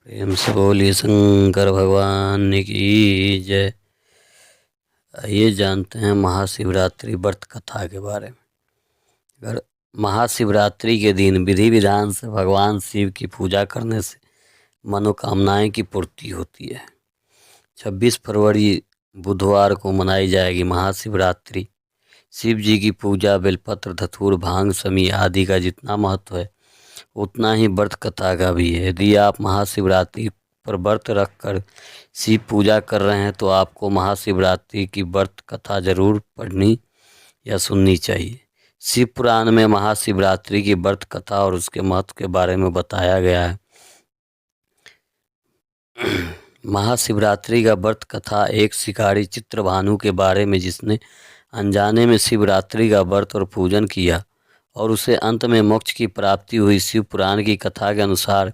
प्रेम से बोलिए शंकर भगवान की जय। आइए जानते हैं महाशिवरात्रि व्रत कथा के बारे में। अगर महाशिवरात्रि के दिन विधि विधान से भगवान शिव की पूजा करने से मनोकामनाएं की पूर्ति होती है। 26 फरवरी बुधवार को मनाई जाएगी महाशिवरात्रि। शिव जी की पूजा बेलपत्र धतूर भांग समी आदि का जितना महत्व है उतना ही व्रत कथा का भी है। यदि आप महाशिवरात्रि पर व्रत रखकर शिव पूजा कर रहे हैं तो आपको महाशिवरात्रि की व्रत कथा जरूर पढ़नी या सुननी चाहिए। शिव पुराण में महाशिवरात्रि की व्रत कथा और उसके महत्व के बारे में बताया गया है। महाशिवरात्रि का व्रत कथा एक शिकारी चित्रभानु के बारे में जिसने अनजाने में शिवरात्रि का व्रत और पूजन किया और उसे अंत में मोक्ष की प्राप्ति हुई। शिव पुराण की कथा के अनुसार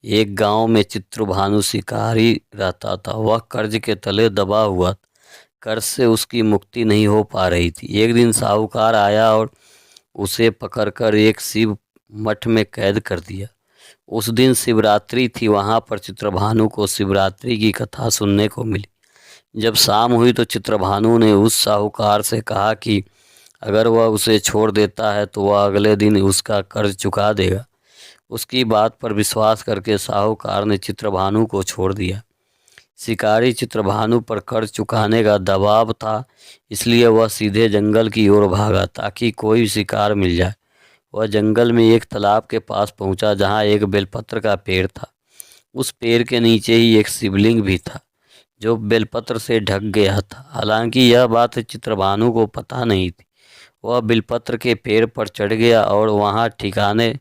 एक गांव में चित्रभानु शिकारी रहता था। वह कर्ज के तले दबा हुआ था। कर्ज से उसकी मुक्ति नहीं हो पा रही थी। एक दिन साहूकार आया और उसे पकड़कर एक शिव मठ में कैद कर दिया। उस दिन शिवरात्रि थी। वहां पर चित्रभानु को शिवरात्रि की कथा सुनने को मिली। जब शाम हुई तो चित्रभानु ने उस साहूकार से कहा कि अगर वह उसे छोड़ देता है तो वह अगले दिन उसका कर्ज चुका देगा। उसकी बात पर विश्वास करके साहूकार ने चित्रभानु को छोड़ दिया। शिकारी चित्रभानु पर कर्ज चुकाने का दबाव था, इसलिए वह सीधे जंगल की ओर भागा ताकि कोई शिकार मिल जाए। वह जंगल में एक तालाब के पास पहुंचा जहां एक बेलपत्र का पेड़ था। उस पेड़ के नीचे ही एक शिवलिंग भी था जो बेलपत्र से ढक गया था। हालांकि यह बात चित्रभानु को पता नहीं थी। वह बेलपत्र के पेड़ पर चढ़ गया और वहां ठिकाने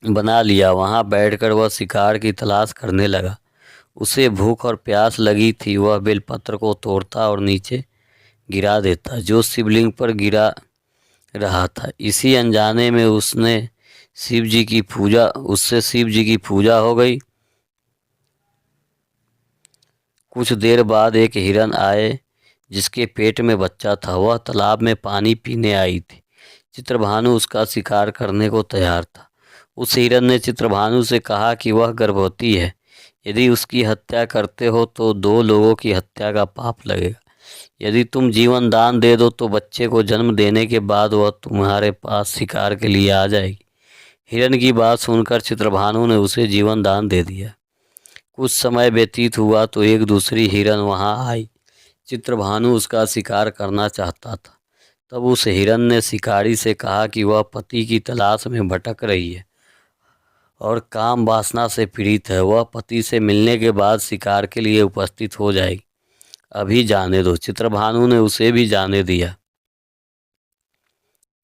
बना लिया। वहां बैठकर वह शिकार की तलाश करने लगा। उसे भूख और प्यास लगी थी। वह बेलपत्र को तोड़ता और नीचे गिरा देता जो शिवलिंग पर गिरा रहा था। इसी अनजाने में उससे शिव जी की पूजा हो गई। कुछ देर बाद एक हिरन आए जिसके पेट में बच्चा था। वह तालाब में पानी पीने आई थी। चित्रभानु उसका शिकार करने को तैयार था। उस हिरन ने चित्रभानु से कहा कि वह गर्भवती है। यदि उसकी हत्या करते हो तो 2 लोगों की हत्या का पाप लगेगा। यदि तुम जीवन दान दे दो तो बच्चे को जन्म देने के बाद वह तुम्हारे पास शिकार के लिए आ जाएगी। हिरन की बात सुनकर चित्रभानु ने उसे जीवन दान दे दिया। कुछ समय व्यतीत हुआ तो एक दूसरी हिरन वहां आई। चित्रभानु उसका शिकार करना चाहता था। तब उस हिरन ने शिकारी से कहा कि वह पति की तलाश में भटक रही है और काम वासना से पीड़ित है। वह पति से मिलने के बाद शिकार के लिए उपस्थित हो जाएगी। अभी जाने दो। चित्रभानु ने उसे भी जाने दिया।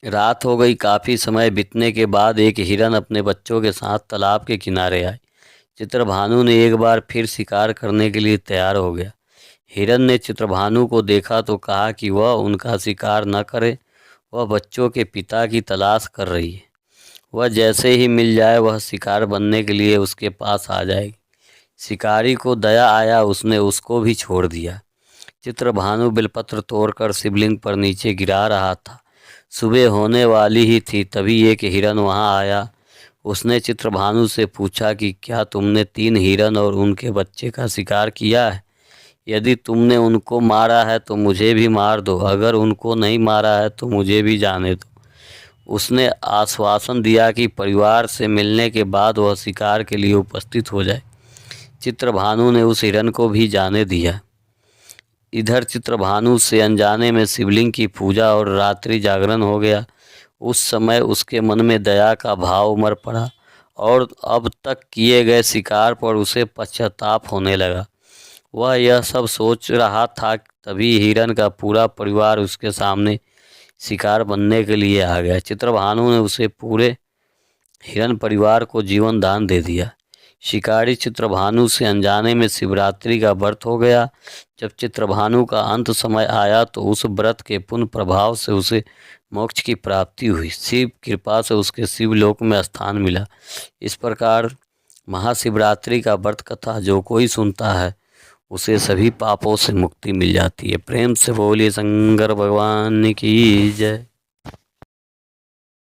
रात हो गई। काफी समय बीतने के बाद एक हिरन अपने बच्चों के साथ तालाब के किनारे आई। चित्रभानु ने एक बार फिर शिकार करने के लिए तैयार हो गया। हिरन ने चित्रभानु को देखा तो कहा कि वह उनका शिकार न करे। वह बच्चों के पिता की तलाश कर रही है। वह जैसे ही मिल जाए वह शिकार बनने के लिए उसके पास आ जाएगी। शिकारी को दया आया, उसने उसको भी छोड़ दिया। चित्रभानु बेलपत्र तोड़कर शिवलिंग पर नीचे गिरा रहा था। सुबह होने वाली ही थी तभी एक हिरन वहां आया। उसने चित्रभानु से पूछा कि क्या तुमने 3 हिरन और उनके बच्चे का शिकार किया है? यदि तुमने उनको मारा है तो मुझे भी मार दो, अगर उनको नहीं मारा है तो मुझे भी जाने दो। उसने आश्वासन दिया कि परिवार से मिलने के बाद वह शिकार के लिए उपस्थित हो जाए। चित्रभानु ने उस हिरन को भी जाने दिया। इधर चित्रभानु से अनजाने में शिवलिंग की पूजा और रात्रि जागरण हो गया। उस समय उसके मन में दया का भाव उमड़ पड़ा और अब तक किए गए शिकार पर उसे पश्चाताप होने लगा। वह यह सब सोच रहा था तभी हिरन का पूरा परिवार उसके सामने शिकार बनने के लिए आ गया। चित्रभानु ने उसे पूरे हिरन परिवार को जीवन दान दे दिया। शिकारी चित्रभानु से अनजाने में शिवरात्रि का व्रत हो गया। जब चित्रभानु का अंत समय आया तो उस व्रत के पुण्य प्रभाव से उसे मोक्ष की प्राप्ति हुई। शिव कृपा से उसके शिवलोक में स्थान मिला। इस प्रकार महाशिवरात्रि का व्रत कथा जो कोई सुनता है उसे सभी पापों से मुक्ति मिल जाती है। प्रेम से बोलिए शंकर भगवान की जय।